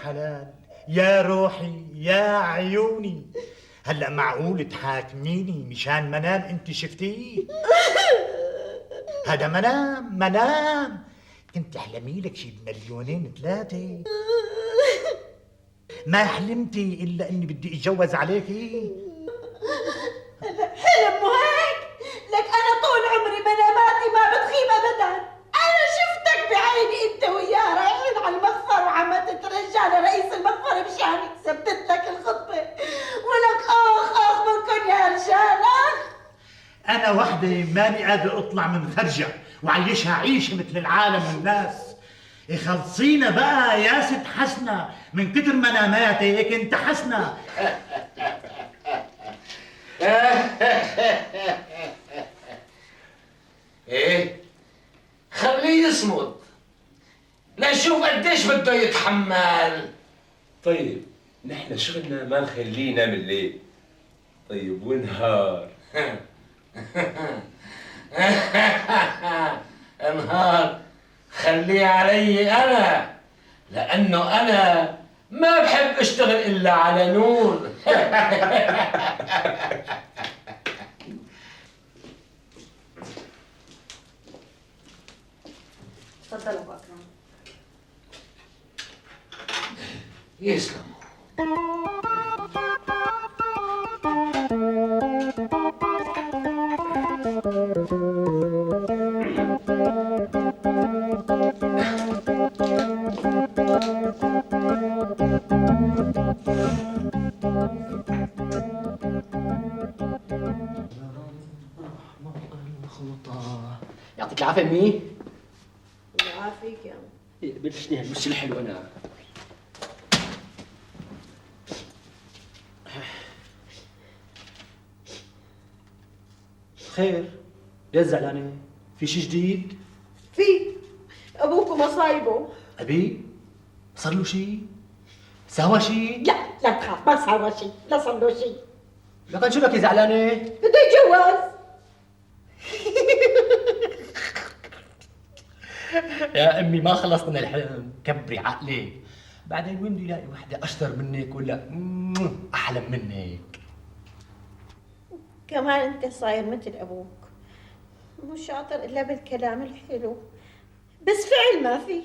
حلال، يا روحي يا عيوني. هلا معقول تحاكميني مشان منام انت شفتيه؟ هذا منام كنت تحلمي لك شي بمليونين ثلاثة. ما حلمتي الا اني بدي اتجوز عليكي. حلم مو هيك؟ لك انا طول عمري مناماتي ما بتخيب ابدا. انا شفتك بعيني انت وياه رايحين على المخفر وعم تترجى لرئيس المخفر مشان ثبتت لك الخطبه، ولك اخ منكن يا رجال اخ. انا وحدة ماني قادر اطلع من خرجة وعيشها عيشة مثل العالم والناس. خلصينا بقى يا ست حسنة، من كتر مناماتك انت حسنة. ايه خليه يصمت لنشوف قديش بده يتحمل. طيب نحن شغلنا ما نخليه ينام الليل، طيب ونهار؟ نهار خليه علي انا، لانه انا ما بحب اشتغل الا على نور. تفضل ابو اكرم. يسلم. يعطيك العافية أمي. الله يعافيك يا عم. بلشني هالوش الحلو أنا. خير؟ ليش زعلانة؟ في شي جديد؟ في ابوك ومصايبه. أبي؟ صار له شي؟ سوى شي؟ لا تخاف، ما سوى شيء، لا صار له شيء. لكن شو لك زعلانة؟ بده يتجوز. يا أمي ما خلصت من الحلم، كبري عقلك. بعدين وين بده يلاقي وحدة أشطر منك ولا أحلم منك؟ كمان انت صاير مثل ابوك، مو شاطر الا بالكلام الحلو، بس فعل ما في.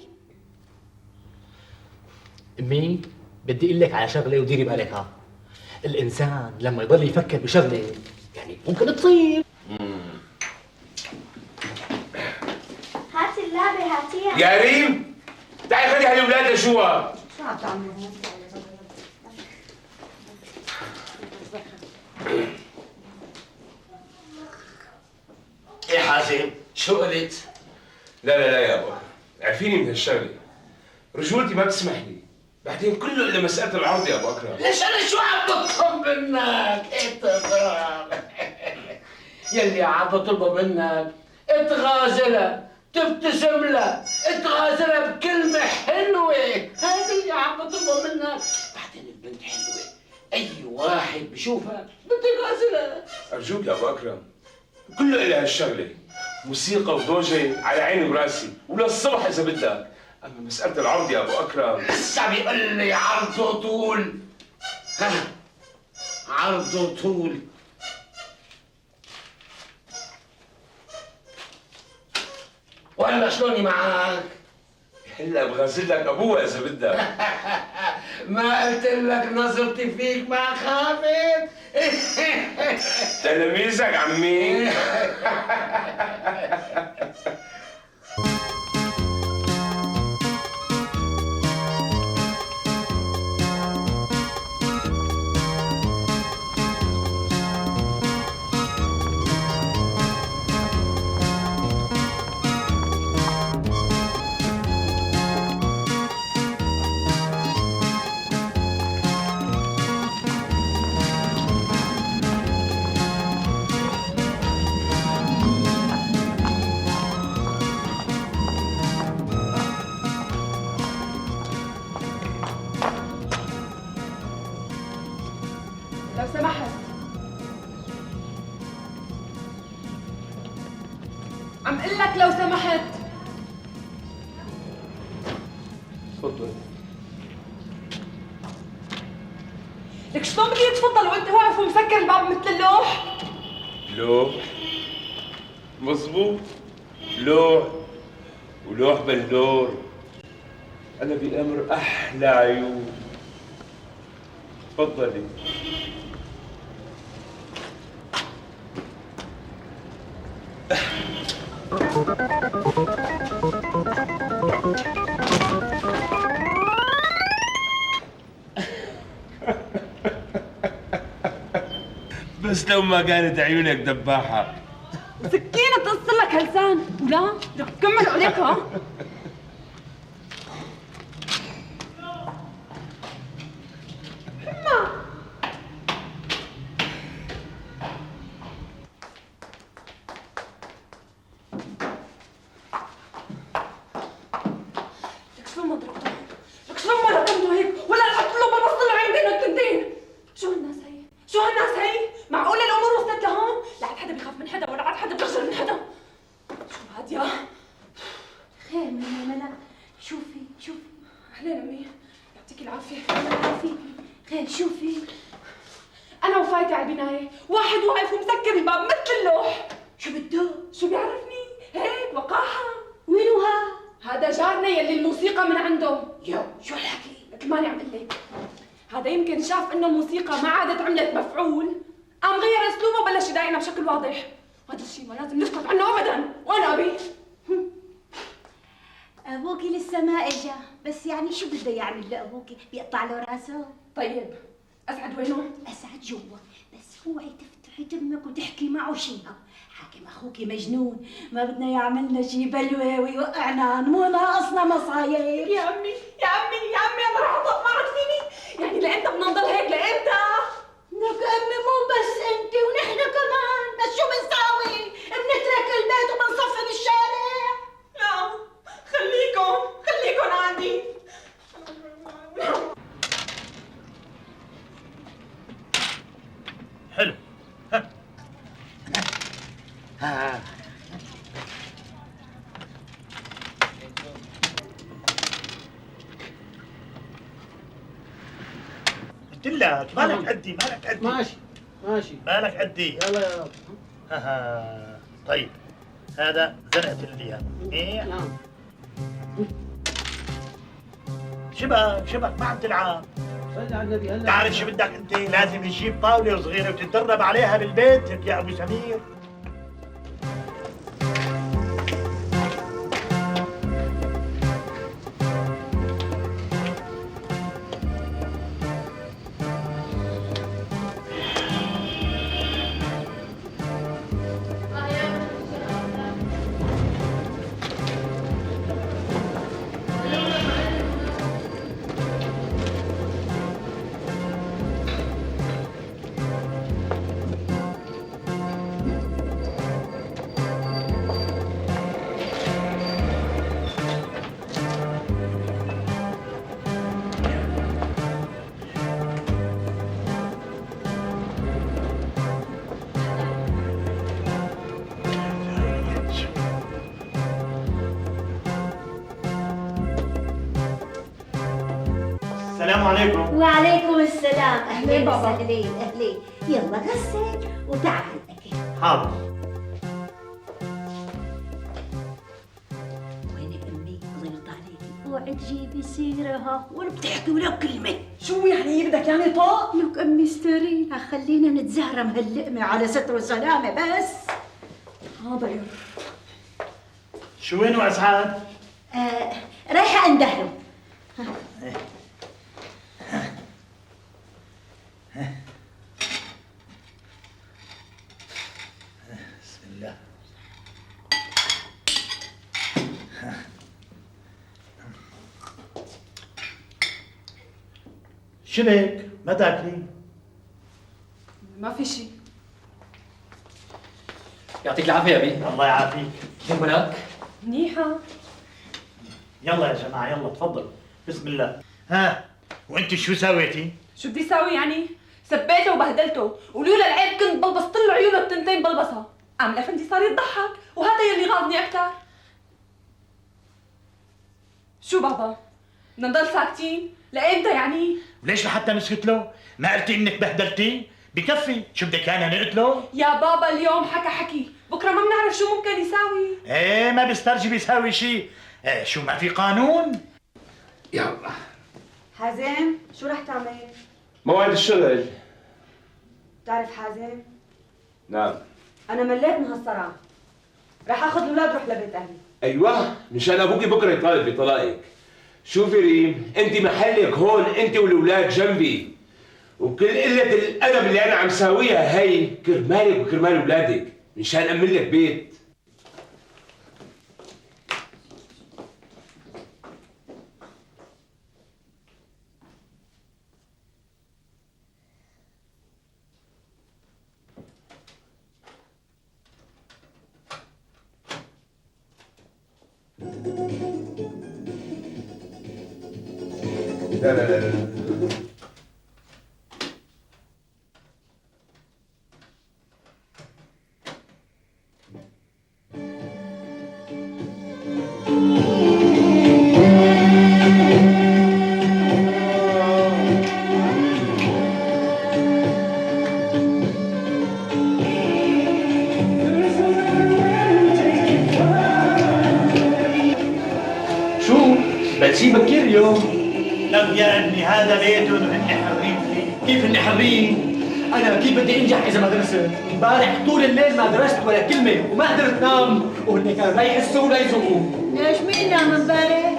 أمي بدي أقول لك على شغلة وديري بالك ها. الإنسان لما يضل يفكر بشغلة يعني ممكن تصير. هات اللعبة هاتيها. يا ريم تعي خلي هالولاد لجوا. شو عم تعملوا؟ ايه حازم شو قلت؟ لا يا ابو، عرفيني من هالشغله، رجولتي ما بتسمح لي. بعدين كله الا مساله العرض يا ابو اكرم. ليش انا شو عم بطلب منك؟ يلي عم بطلبه منك اتغازلها، تبتسم لها، اتغازلها بكلمة حلوة، هذه اللي عم بطلبه منك. بعدين البنت حلوة، أي واحد بشوفها بده يغازلها. ارجوك يا ابو اكرم، كله الا هالشغله، موسيقى ودوجه على عيني وراسي وللصبح اذا بدك. اما مساله العرض يا ابو اكرم، لسه بيقول لي عرضه طول. ها عرضه طول. ولا شلوني معك؟ هلا بغازل لك ابوها اذا بدك. ما قلت لك نظرتي فيك ما خافت؟ تلاميذك عمي. لو سمحت، عم قل لك لو سمحت. تفضل. شلون بدي اتفضل وانت واقف ومسكر الباب مثل اللوح؟ لوح مظبوط، لوح ولوح بلور. أنا بأمر أحلى عيون. تفضلي. بس لو ما كانت عيونك دباحة. سكينة تقص لك هلسان، ولا بدك تكمل عليك ها؟ لك شلون ما ضربته؟ لك شلون ما لقمته هيك؟ ولا قلت له ببص له عين بين التنتين؟ شو هالناس هي؟ شو هالناس هي؟ معقولة الأمور وصلت لهون؟ لا عاد حدا بيخاف من حدا ولا عاد حدا بيخجل من حدا. شو هاد يا؟ خير ماما ملا، شوفي أهلين أمي، يعطيك العافية. الله يعافيكي. خير شوفي. أنا وفايتة على البناية، واحد واقف ومسكر الباب مثل اللوح. شو بده؟ شو بيعرفني؟ هيك وقاحة. وينو ها؟ هذا جارنا يلي الموسيقى من عنده. يو شو الحكي؟ لك ماني عم قلك. هذا يمكن شاف انه الموسيقى ما عادت عملت مفعول، قام غير اسلوبه وبلش يضايقنا بشكل واضح. هذا الشيء ما لازم نسكت عنه ابدا، وانا ابي. ابوكي لسه ما اجا، بس يعني شو بده يعمل لابوكي؟ بيقطع له راسه؟ طيب اسعد وينه؟ اسعد جوا، بس اوعي تفتحي تمك وتحكي معه شيء. حاكم اخوكي مجنون، ما بدنا يعملنا شي بلوه ويوقعنا، مو ناقصنا مصايب. يا عمي يا عمي يا عمي انا رح اطلق ما عاد فيني، يعني لامتى بدنا نضل هيك لامتى؟ لك امي مو بس انت ونحن كمان، بس شو بنساوي؟ بنترك البيت وبنصفي بالشارع؟ لا خليكم قاعدين. حلو. ها. قلت لك مالك قدي ماشي مالك قدي. يلا يا رب. طيب هذا زنقت لي اياه. ايه نعم. شبك ما عم تلعب. صلي على النبي هلا. تعرف شو بدك انت؟ لازم تجيب طاوله صغيره وتتدرب عليها بالبيت يا ابو سمير. السلام عليكم. وعليكم السلام. اهلين بابا. اهلين. يلا غسل وتعال الاكل. حاضر. وينك امي؟ الله يرضى عليكي، اوعي تجيبي سيرها ولا بتحكي ولا كلمه. شو يعني بدك يعني طاق؟ لك امي استرينا، خلينا نتزهرم هاللقمه على ستر وسلامه بس. حاضر. شو وينه اسعاد؟ رايحه اندهله. بسم الله. شبك ما تاكلي؟ ما في شيء. يعطيك العافيه يا بي. الله يعافيك. كيف بالك؟ منيحة. يلا يا جماعه يلا تفضلوا. بسم الله. ها وانت شو سويتي؟ شو بدي ساوي يعني؟ سبيته وبهدلته، ولولا العيب كنت بلبست له عيونه التنتين بلبسها. قام الافندي صار يضحك، وهذا يلي غاضني اكثر. شو بابا؟ بدنا نضل ساكتين؟ لامتى يعني؟ وليش لحتى نسكت له؟ ما قلتي انك بهدلتيه؟ بكفي، شو بدك انا نقتله؟ يا بابا اليوم حكي، بكره ما بنعرف شو ممكن يساوي. ايه ما بيسترجي بيساوي شيء. إيه شو ما في قانون؟ يلا حازم شو رح تعمل؟ موعد الشغل. بتعرف حازم نعم. انا مليت من هالصراع، رح اخذ الاولاد روح لبيت اهلي. ايوه مشان ابوكي بكره يطالب بطلاقك. شوفي ريم، انت محلك هون انت والاولاد جنبي، وكل قله الادب اللي انا عم ساويها هي كرمالك وكرمال اولادك مشان امن لك بيت. لا لا لا لا. شو؟ بلشي بكير اليوم. لك يا ابني هذا بيتهم وهن حرين فيه. كيف اني حرين؟ انا كيف بدي انجح اذا ما درست؟ امبارح طول الليل ما درست ولا كلمه وما قدرت نام، وهن كانوا لا يحسوا ولا يذوقوا. ليش مين نام امبارح؟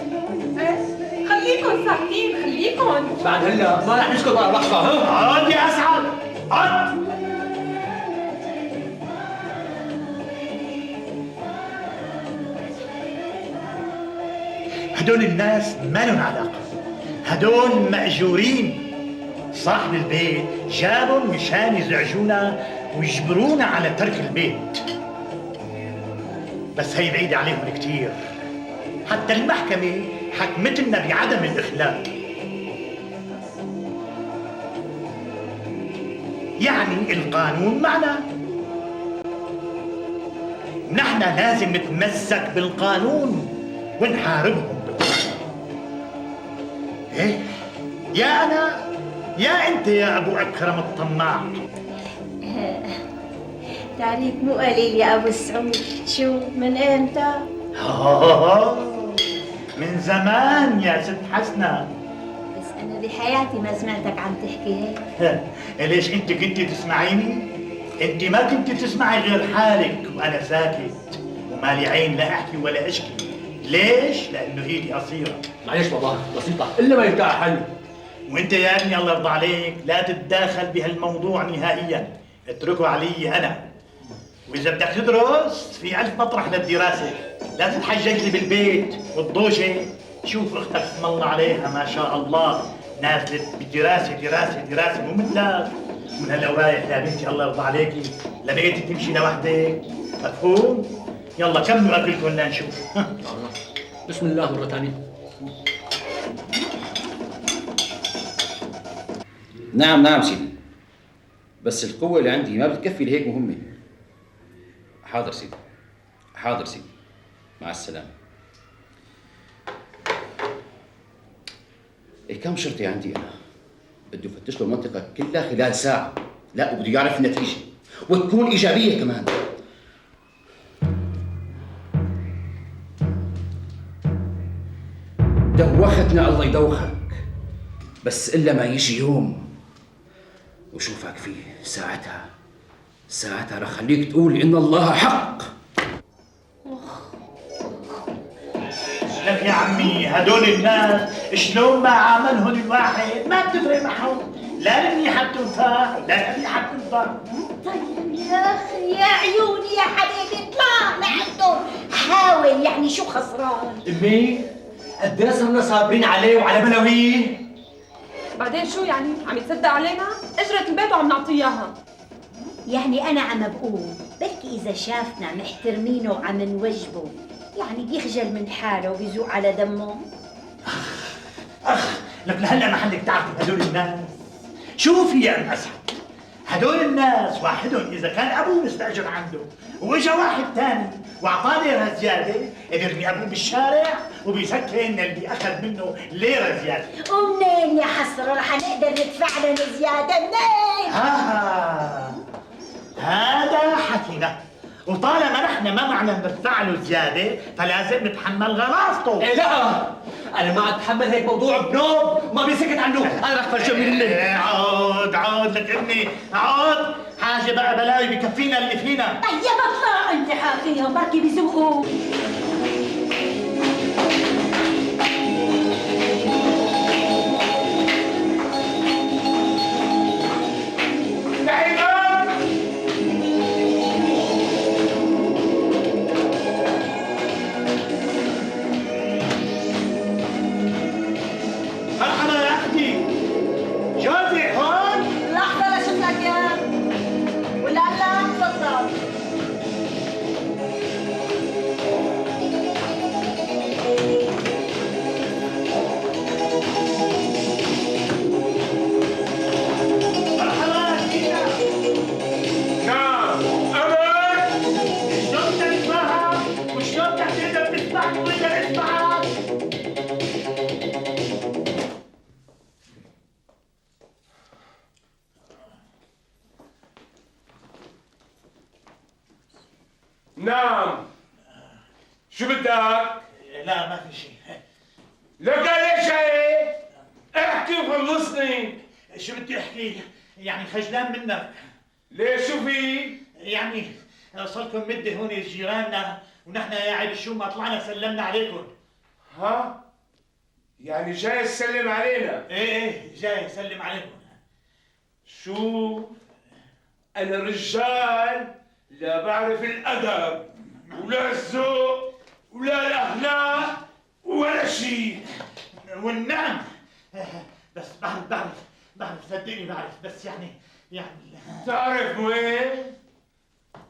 خليكم ساكتين خليكم. بعد هلا ما رح نسكت ولا لحظه. ها؟ عاد يا اسعد عاد. هدول الناس ما لهم علاقة، هدول مأجورين. صاحب البيت جابهم مشان يزعجونا ويجبرونا على ترك البيت. بس هي بعيدة عليهم كتير، حتى المحكمة حكمت لنا بعدم الإخلاء. يعني القانون معنا، نحن لازم نتمسك بالقانون ونحاربهم بالقانون. ايه يا انا يا انت يا ابو اكرم الطماع. تعريف مو قليل يا ابو السعود. شو من امتى؟ من زمان يا ست حسنة. بس انا بحياتي ما سمعتك عم تحكي هيك. ليش انت كنت تسمعيني؟ انت ما كنت تسمعي غير حالك وانا ساكت ومالي عين لا احكي ولا اشكي. ليش؟ لانه ايدي قصيره. معلش بابا بسيطه الا ما يرجع حل. وانت يا ابني الله يرضى عليك لا تتداخل بهالموضوع نهائيا، اتركه علي انا. واذا بدك تدرس في 1000 مطرح للدراسه، لا تتحجج لي بالبيت والضوجه. شوف اختك اسم الله عليها ما شاء الله نازلت بدراسه دراسه مو مثلك. من هالاوراق يا بنتي الله يرضى عليكي لبقيتي تمشي لوحدك. مفهوم؟ يلا كملوا اكلكم لنشوف. بسم الله مره ثانيه. نعم سيدي، بس القوة اللي عندي ما بتكفي لهيك مهمة. حاضر سيدي، مع السلامة. إيه كم شرطي عندي أنا؟ بده يفتش له المنطقة كلها خلال ساعة، لا وبده يعرف النتيجة وتكون إيجابية كمان. دوختنا الله يدوخك، بس إلا ما يجي يوم وشوفك فيه ساعتها رح خليك تقول إن الله حق. لك يا عمي هدول الناس شلون ما عاملهم الواحد ما بتفرق معهم، لا منيحة التفاح لا منيحة التفاح. طيب يا اخي يا عيوني يا حبيبي اطلع لعنده، حاول يعني شو خسران؟ امي قد ايه صرنا صابرين عليه وعلى بلاويه. بعدين شو يعني عم يتصدق علينا؟ اجرة البيت وعم نعطيها. يعني انا عم بقول بلكي اذا شافنا محترمينه وعم نوجبه يعني بيخجل من حاله وبيزوق على دمه. اخ لك لهلا محلك تعرفي هدول الناس. شوفي يا ام اسعد هدول الناس واحدهم اذا كان ابوه مستاجر عنده واجا واحد ثاني واعطاه ليره زياده، بيرمي ابوه بالشارع وبيسكن اللي اخذ منه ليره زياده. ومنين يا حسره رح نقدر ندفع لنا زياده؟ منين؟ هذا حكينا، وطالما نحن ما معنا ندفع له زياده فلازم نتحمل غلاظته. إيه لا، انا ما اتحمل هيك موضوع بنوب ما بيسكت عنه، انا رح فرجه من الليل. عود لك ابني عود، حاجه بقى بلاوي بكفينا اللي فينا. طيب اطلع انت حاكيهم بركي بيزوقوا. مرحبا يا اختي، جوزي هون؟ لحظة لشوف لك اياه. ولا لا تفضل. مرحبا فينا. نعم أمر. شلون بدك تفهم وشلون بدك تقدر تسمعني ولا اسمعك؟ نعم، شو بدك؟ لا ما في شيء. لك ليش هيك؟ احكي وخلصني. شو بدي احكي؟ يعني خجلان منك. ليش شو في؟ يعني صلكم مدة هون جيراننا ونحن يا عيب شو ما طلعنا سلمنا عليكم. ها؟ يعني جاي تسلم علينا؟ ايه جاي اسلم عليكم. شو؟ أنا رجال لا بعرف الأدب ولا الذوق ولا الأخلاق ولا شيء. والنعم، بس بعرف صدقني بعرف، بس يعني تعرف وين؟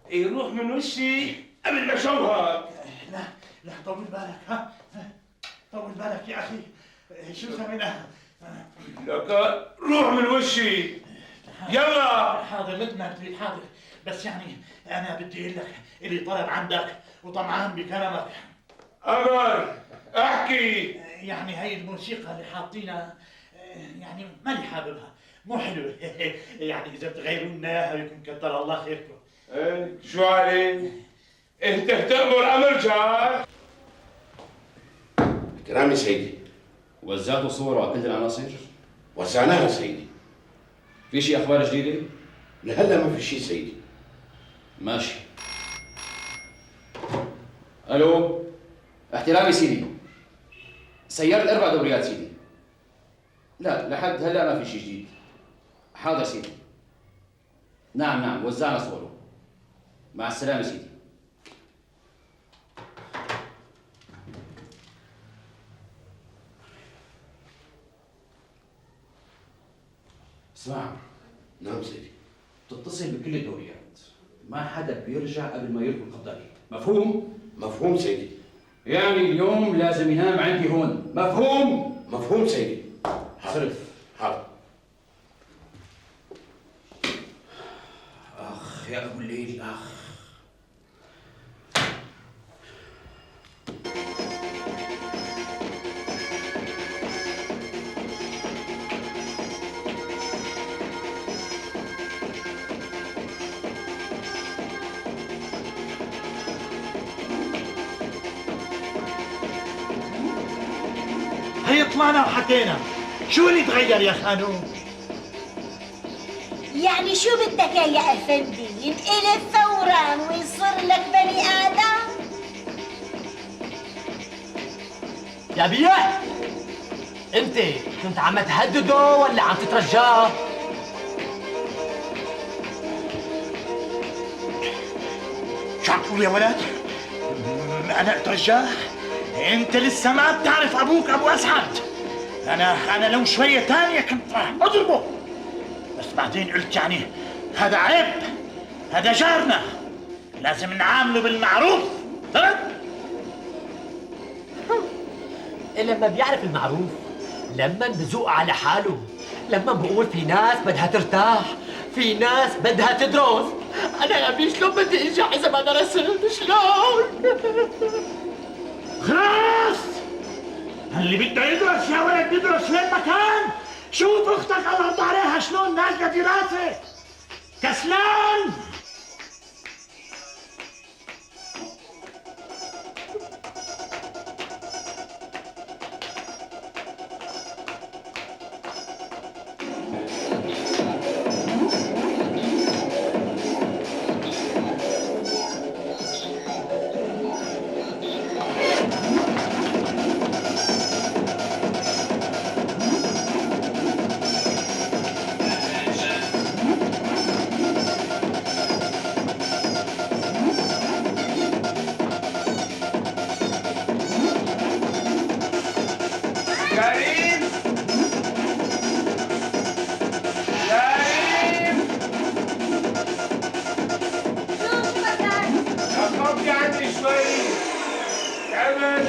يروح من وشي قبل ما اشوهك. لا طول بالك، ها طول بالك يا اخي. شو سوينا؟ لك روح من وشي يلا. حاضر مثل ما تريد حاضر، بس يعني انا بدي اقول لك الي طلب عندك وطمعان بكرمك. أمر احكي. يعني هي الموسيقى اللي حاطينها يعني ماني حاببها، مو حلوه. يعني اذا بتغيروا لنا اياها يكون كتر الله خيركم. ايه شو عليك؟ انت بتأمر أمر جار. احترامي سيدي. وزعتوا صور على كل العناصر؟ وزعناها سيدي. في شي اخبار جديده؟ لهلا ما في شيء سيدي. ماشي. الو، احترامي سيدي، سيرت 4 دوريات سيدي. لا لحد هلا ما في شيء جديد. حاضر سيدي. نعم وزعنا صوره. مع السلامه سيدي. اسمع، نعم سيدي. تتصل بكل الدوريات، ما حدا بيرجع قبل ما يركب القبضاني، مفهوم؟ مفهوم سيدي. يعني اليوم لازم ينام عندي هون، مفهوم؟ مفهوم سيدي. صرف. حاضر. اخ يا ابو الليل اخ. هي طلعنا وحكينا، شو اللي تغير يا خانوم؟ يعني شو بدك يا افندي؟ ينقلب فورا ويصير لك بني ادم؟ يا بيع، انت كنت عم تهدده ولا عم تترجاه؟ شو عم تقول يا ولد؟ انا اترجاه؟ انت لسه ما بتعرف ابوك ابو اسعد. انا لو شويه ثانيه كنت راح اضربه، بس بعدين قلت يعني هذا عيب، هذا جارنا لازم نعامله بالمعروف. فهمت؟ لما بيعرف المعروف، لما بزوق على حاله، لما بقول في ناس بدها ترتاح، في ناس بدها تدرس، انا يا أمي شلون بدي انجح اذا ما درست؟ شلون؟ خلاص، اللي بده يدرس يا ولد يدرس وين ما كان. شوف اختك الله يرضى عليها شلون نازله دراسه. كسلان. كريم كريم شو بدك؟ خفضي عندي شوي تعبت.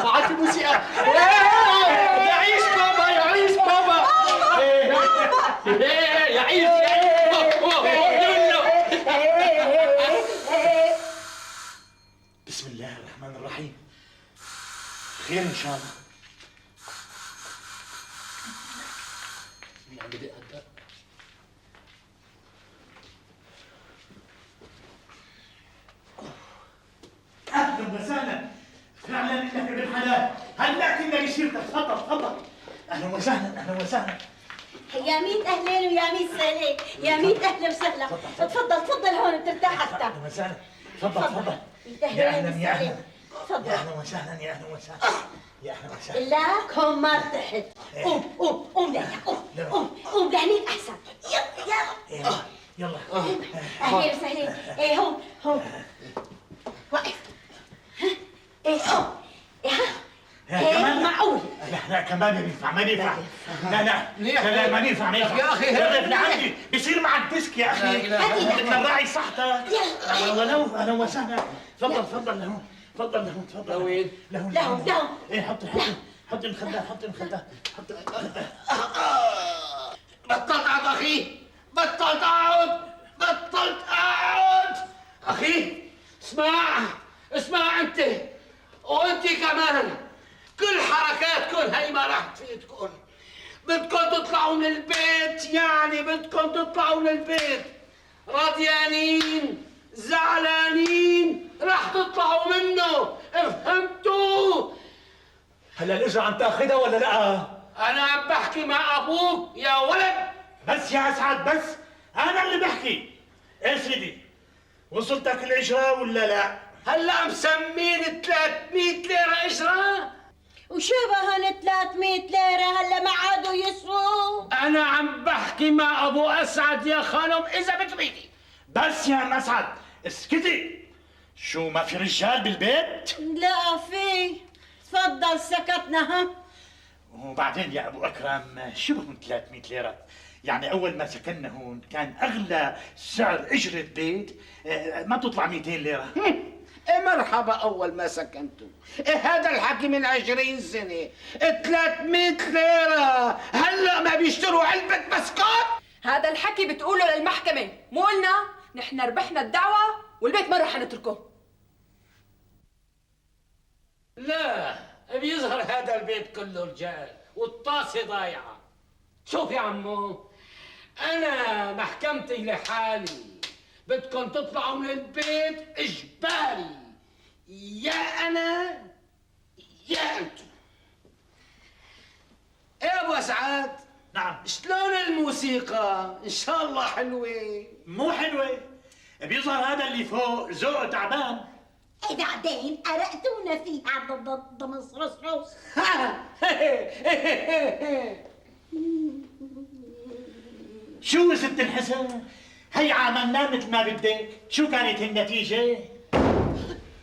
بعد الموسيقى. يعيش بابا، يعيش بابا. يعيش بسم الله الرحمن الرحيم. خير ان شاء الله. مين عم بدق هالدق؟ اهلا وسهلا. فعلا انك ابن حلال. هلا كنا بشيرتك. تفضل تفضل. اهلا وسهلا اهلا وسهلا. يا ميت اهلين ويا ميت سهلين، يا ميت اهلا وسهلا. تفضل تفضل هون بترتاح اكثر. اهلا وسهلا. تفضل تفضل. ميت يا اهلين اهلا يا اهلا. تفضل. يا اهلا وسهلا يا اهلا وسهلا. يا اهلا وسهلا. لك هون ما ارتحت. قوم قوم قوم لهنا قوم قوم قوم لهنيك احسن. يلا يلا. يلا. اهلين وسهلين. ايه هون هون. واقف. ها ايه هون. ايه ها كمان معقول. لا لا كمان ما ينفع ما ينفع. لا لا لا ما ينفع ما ينفع. يا أخي ابن عندي بيصير معك ديسك يا اخي. بدك نراعي صحتك. ولو اهلا وسهلا. تفضل تفضل لهون. تفضل لهون تفضل. لوين؟ لهون لهون لهون. ايه حط حط المخدات حط المخدات حط المخدات. بطلت اقعد اخي، بطلت اقعد اخي. اسمع انت وانت كمان، كل حركاتكم هي ما راح تفيدكم. بدكم تطلعوا من البيت، يعني بدكم تطلعوا من البيت رضيانين زعلانين، راح تطلعوا منه. فهمتوا؟ هلا الاجره عم تاخذها ولا لا؟ انا عم بحكي مع ابوك يا ولد. بس يا اسعد بس انا اللي بحكي. ايه سيدي وصلتك الاجره ولا لا؟ هلا مسمين 300 ليره اجره. وشو بهن 300 ليرة هلا ما عادوا يسووا؟ انا عم بحكي مع ابو اسعد يا خانم اذا بتريدي. بس يا مسعد اسكتي. شو ما في رجال بالبيت؟ لا في. تفضل سكتنا ها. وبعدين يا ابو اكرم شو بهم 300 ليره؟ يعني اول ما سكننا هون كان اغلى سعر اجره بيت ما بتطلع 200 ليره. إيه مرحبا أول ما سكنتوا. إيه هذا الحكي من 20 سنة. 300 ليرة هلأ ما بيشتروا علبة بسكوت. هذا الحكي بتقوله للمحكمة، مو قلنا نحن ربحنا الدعوة والبيت ما رح نتركه. لا بيظهر هذا البيت كله رجال والطاسة ضايعة. شوف يا عمو، أنا محكمتي لحالي، بدكم تطلعوا من البيت إجباري، يا أنا يا أنتم. إيه يا أبو أسعد؟ نعم. شلون الموسيقى؟ إن شاء الله حلوة. مو حلوه، بيظهر هذا اللي فوق ذوقه تعبان. ايه بعدين أرقتونا فيها ضمص رصروس. شو ست الحسن؟ هي عملناه مثل ما بدك، شو كانت النتيجة؟